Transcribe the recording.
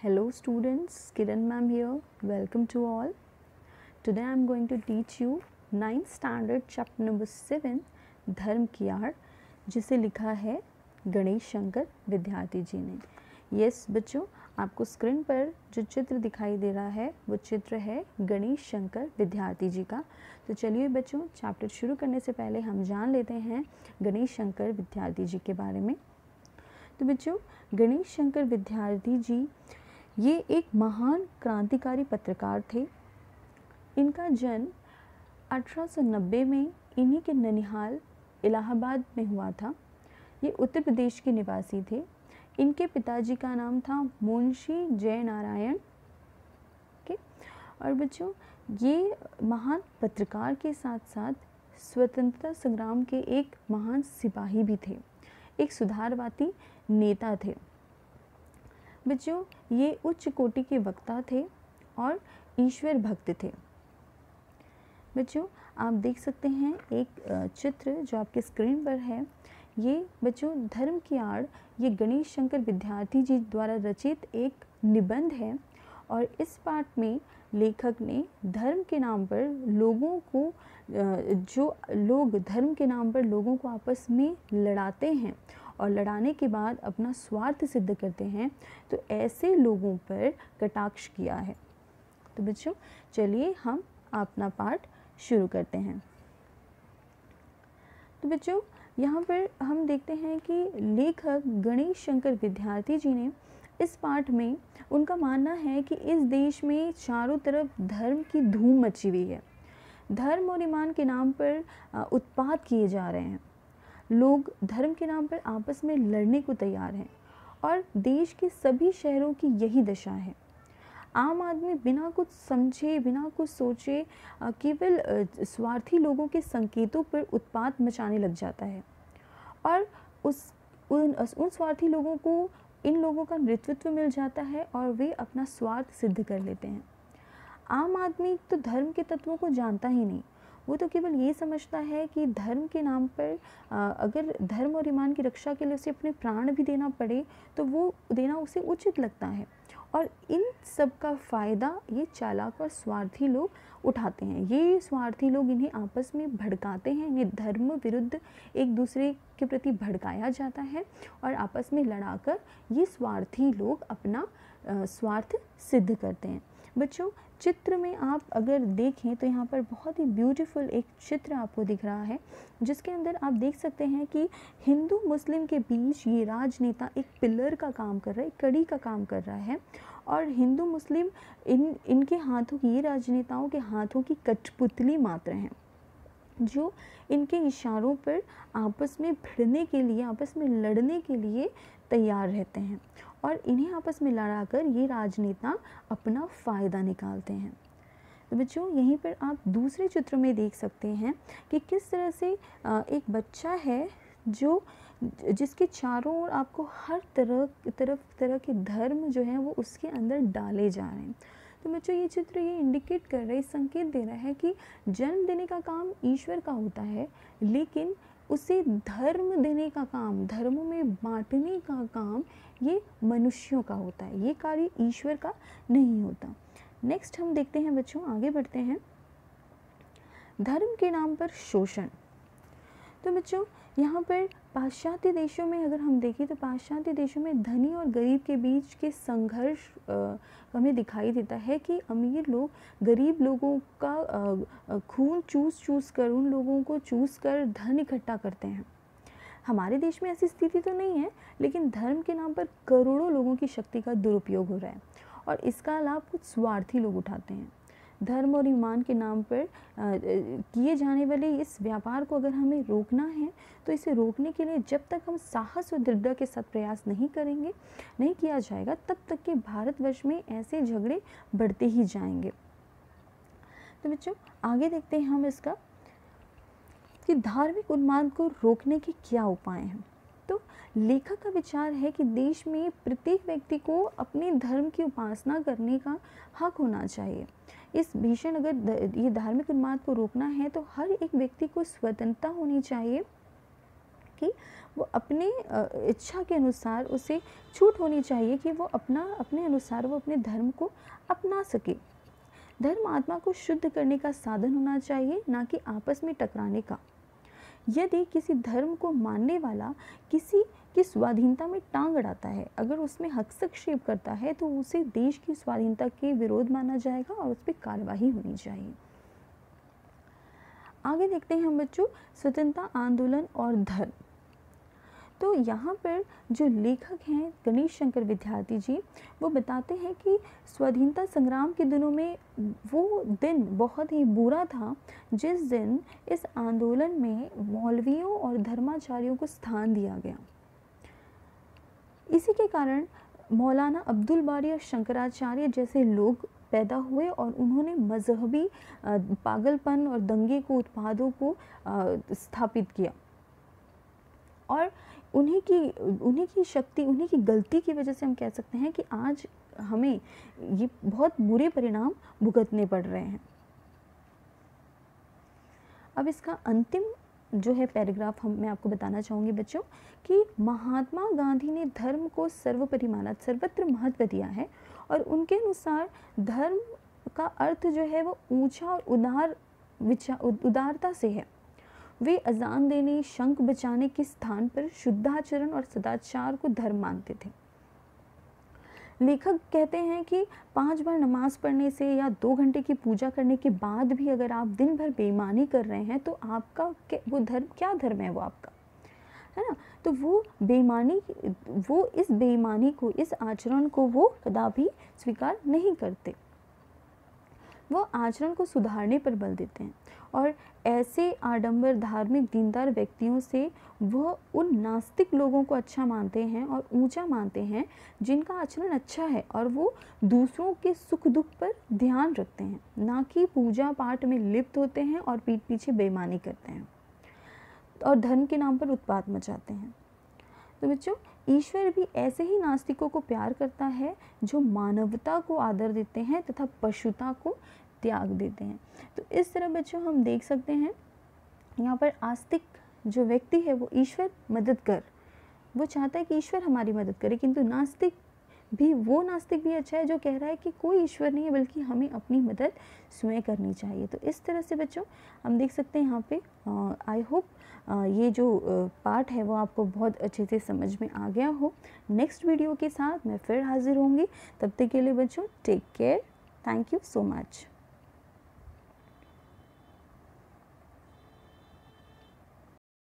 Hello students, Kiran ma'am here. Welcome to all. Today I am going to teach you 9th standard chapter number 7 धर्म की आड़, जिसे लिखा है गणेश शंकर विद्यार्थी जी ने। यस बच्चों, आपको स्क्रीन पर जो चित्र दिखाई दे रहा है वो चित्र है गणेश शंकर विद्यार्थी जी का। तो चलिए बच्चों, चैप्टर शुरू करने से पहले हम जान लेते हैं गणेश शंकर विद्यार्थी जी के बारे में। तो बच्चों, गणेश शंकर विद्यार्थी जी ये एक महान क्रांतिकारी पत्रकार थे। इनका जन्म 1890 में इन्हीं के ननिहाल इलाहाबाद में हुआ था। ये उत्तर प्रदेश के निवासी थे। इनके पिताजी का नाम था मुंशी जय नारायण के। और बच्चों, ये महान पत्रकार के साथ साथ स्वतंत्रता संग्राम के एक महान सिपाही भी थे, एक सुधारवादी नेता थे। बच्चों, ये उच्च कोटि के वक्ता थे और ईश्वर भक्त थे। बच्चों, आप देख सकते हैं एक चित्र जो आपके स्क्रीन पर है। ये बच्चों धर्म की आड़, ये गणेश शंकर विद्यार्थी जी द्वारा रचित एक निबंध है। और इस पाठ में लेखक ने धर्म के नाम पर लोगों को, जो लोग धर्म के नाम पर लोगों को आपस में लड़ाते हैं और लड़ाने के बाद अपना स्वार्थ सिद्ध करते हैं, तो ऐसे लोगों पर कटाक्ष किया है। तो बच्चों चलिए हम अपना पाठ शुरू करते हैं। तो बच्चों यहाँ पर हम देखते हैं कि लेखक गणेश शंकर विद्यार्थी जी ने इस पाठ में, उनका मानना है कि इस देश में चारों तरफ धर्म की धूम मची हुई है। धर्म और ईमान के नाम पर उत्पात किए जा रहे हैं। लोग धर्म के नाम पर आपस में लड़ने को तैयार हैं और देश के सभी शहरों की यही दशा है। आम आदमी बिना कुछ समझे, बिना कुछ सोचे, केवल स्वार्थी लोगों के संकेतों पर उत्पात मचाने लग जाता है और उन स्वार्थी लोगों को इन लोगों का नेतृत्व मिल जाता है और वे अपना स्वार्थ सिद्ध कर लेते हैं। आम आदमी तो धर्म के तत्वों को जानता ही नहीं। वो तो केवल ये समझता है कि धर्म के नाम पर अगर धर्म और ईमान की रक्षा के लिए उसे अपने प्राण भी देना पड़े तो वो देना उसे उचित लगता है। और इन सब का फ़ायदा ये चालाक और स्वार्थी लोग उठाते हैं। ये स्वार्थी लोग इन्हें आपस में भड़काते हैं। इन्हें धर्म विरुद्ध एक दूसरे के प्रति भड़काया जाता है और आपस में लड़ाकर ये स्वार्थी लोग अपना स्वार्थ सिद्ध करते हैं। बच्चों, चित्र में आप अगर देखें तो यहाँ पर बहुत ही ब्यूटीफुल एक चित्र आपको दिख रहा है, जिसके अंदर आप देख सकते हैं कि हिंदू मुस्लिम के बीच ये राजनेता एक पिलर का काम कर रहा है, एक कड़ी का काम कर रहा है। और हिंदू मुस्लिम इनके हाथों की, ये राजनेताओं के हाथों की कठपुतली मात्र हैं, जो इनके इशारों पर आपस में भिड़ने के लिए, आपस में लड़ने के लिए तैयार रहते हैं और इन्हें आपस में लड़ाकर ये राजनेता अपना फ़ायदा निकालते हैं। तो बच्चों, यहीं पर आप दूसरे चित्र में देख सकते हैं कि किस तरह से एक बच्चा है जिसके चारों ओर आपको हर तरह के धर्म जो हैं वो उसके अंदर डाले जा रहे हैं। तो बच्चों, ये चित्र ये इंडिकेट कर रहा है, संकेत दे रहा है कि जन्म देने का काम ईश्वर का होता है, लेकिन उसे धर्म देने का काम, धर्मों में बांटने का काम ये मनुष्यों का होता है। ये कार्य ईश्वर का नहीं होता। नेक्स्ट हम देखते हैं बच्चों, आगे बढ़ते हैं। धर्म के नाम पर शोषण। तो बच्चों, यहाँ पर पाश्चात्य देशों में अगर हम देखें तो पाश्चात्य देशों में धनी और गरीब के बीच के संघर्ष हमें दिखाई देता है कि अमीर लोग गरीब लोगों का खून चूस कर, उन लोगों को चूस कर धन इकट्ठा करते हैं। हमारे देश में ऐसी स्थिति तो नहीं है, लेकिन धर्म के नाम पर करोड़ों लोगों की शक्ति का दुरुपयोग हो रहा है और इसका लाभ कुछ स्वार्थी लोग उठाते हैं। धर्म और ईमान के नाम पर किए जाने वाले इस व्यापार को अगर हमें रोकना है तो इसे रोकने के लिए जब तक हम साहस और दृढ़ता के साथ प्रयास नहीं करेंगे, नहीं किया जाएगा, तब तक के भारतवर्ष में ऐसे झगड़े बढ़ते ही जाएंगे। तो बच्चों, आगे देखते हैं हम इसका कि धार्मिक उन्माद को रोकने के क्या उपाय हैं। तो लेखक का विचार है कि देश में प्रत्येक व्यक्ति को अपने धर्म की उपासना करने का हक होना चाहिए। इस भीषण अगर ये धार्मिक उन्माद को रोकना है तो हर एक व्यक्ति को स्वतंत्रता होनी चाहिए कि वो अपने इच्छा के अनुसार उसे छूट होनी चाहिए कि वो अपने अनुसार वो अपने धर्म को अपना सके। धर्म आत्मा को शुद्ध करने का साधन होना चाहिए, ना कि आपस में टकराने का। यदि किसी धर्म को मानने वाला किसी की स्वाधीनता में टांग अड़ाता है, अगर उसमें हस्तक्षेप करता है, तो उसे देश की स्वाधीनता के विरोध माना जाएगा और उस पर कार्रवाई होनी चाहिए। आगे देखते हैं हम बच्चों, स्वतंत्रता आंदोलन और धर्म। तो यहाँ पर जो लेखक हैं गणेश शंकर विद्यार्थी जी, वो बताते हैं कि स्वाधीनता संग्राम के दिनों में वो दिन बहुत ही बुरा था जिस दिन इस आंदोलन में मौलवियों और धर्माचार्यों को स्थान दिया गया। इसी के कारण मौलाना अब्दुल बारी और शंकराचार्य जैसे लोग पैदा हुए और उन्होंने मजहबी पागलपन और दंगे को उत्पादों को स्थापित किया। और उन्हीं की शक्ति, उन्हीं की गलती की वजह से हम कह सकते हैं कि आज हमें ये बहुत बुरे परिणाम भुगतने पड़ रहे हैं। अब इसका अंतिम जो है पैराग्राफ मैं आपको बताना चाहूँगी बच्चों कि महात्मा गांधी ने धर्म को सर्वोपरि माना, सर्वत्र महत्व दिया है और उनके अनुसार धर्म का अर्थ जो है वो ऊंचा और उदारता से है। वे अजान देने, शंख बजाने के स्थान पर शुद्धाचरण और सदाचार को धर्म मानते थे। लेखक कहते हैं कि 5 बार नमाज पढ़ने से या 2 घंटे की पूजा करने के बाद भी अगर आप दिन भर बेईमानी कर रहे हैं तो आपका वो धर्म क्या धर्म है वो आपका, है ना। तो वो बेईमानी, वो इस बेईमानी को, इस आचरण को वो कदापि स्वीकार नहीं करते। वो आचरण को सुधारने पर बल देते हैं और ऐसे आडंबर धार्मिक दीनदार व्यक्तियों से वह उन नास्तिक लोगों को अच्छा मानते हैं और ऊंचा मानते हैं जिनका आचरण अच्छा है और वो दूसरों के सुख दुख पर ध्यान रखते हैं, ना कि पूजा पाठ में लिप्त होते हैं और पीठ पीछे बेईमानी करते हैं और धर्म के नाम पर उत्पात मचाते हैं। तो बच्चों, ईश्वर भी ऐसे ही नास्तिकों को प्यार करता है जो मानवता को आदर देते हैं तथा पशुता को त्याग देते हैं। तो इस तरह बच्चों हम देख सकते हैं यहाँ पर आस्तिक जो व्यक्ति है वो ईश्वर मदद कर, वो चाहता है कि ईश्वर हमारी मदद करे, किंतु नास्तिक भी अच्छा है जो कह रहा है कि कोई ईश्वर नहीं है बल्कि हमें अपनी मदद स्वयं करनी चाहिए। तो इस तरह से बच्चों हम देख सकते हैं यहाँ पे आई होप ये जो पार्ट है वो आपको बहुत अच्छे से समझ में आ गया हो। नेक्स्ट वीडियो के साथ मैं फिर हाजिर होंगी, तब तक के लिए बच्चों take care, thank you so much.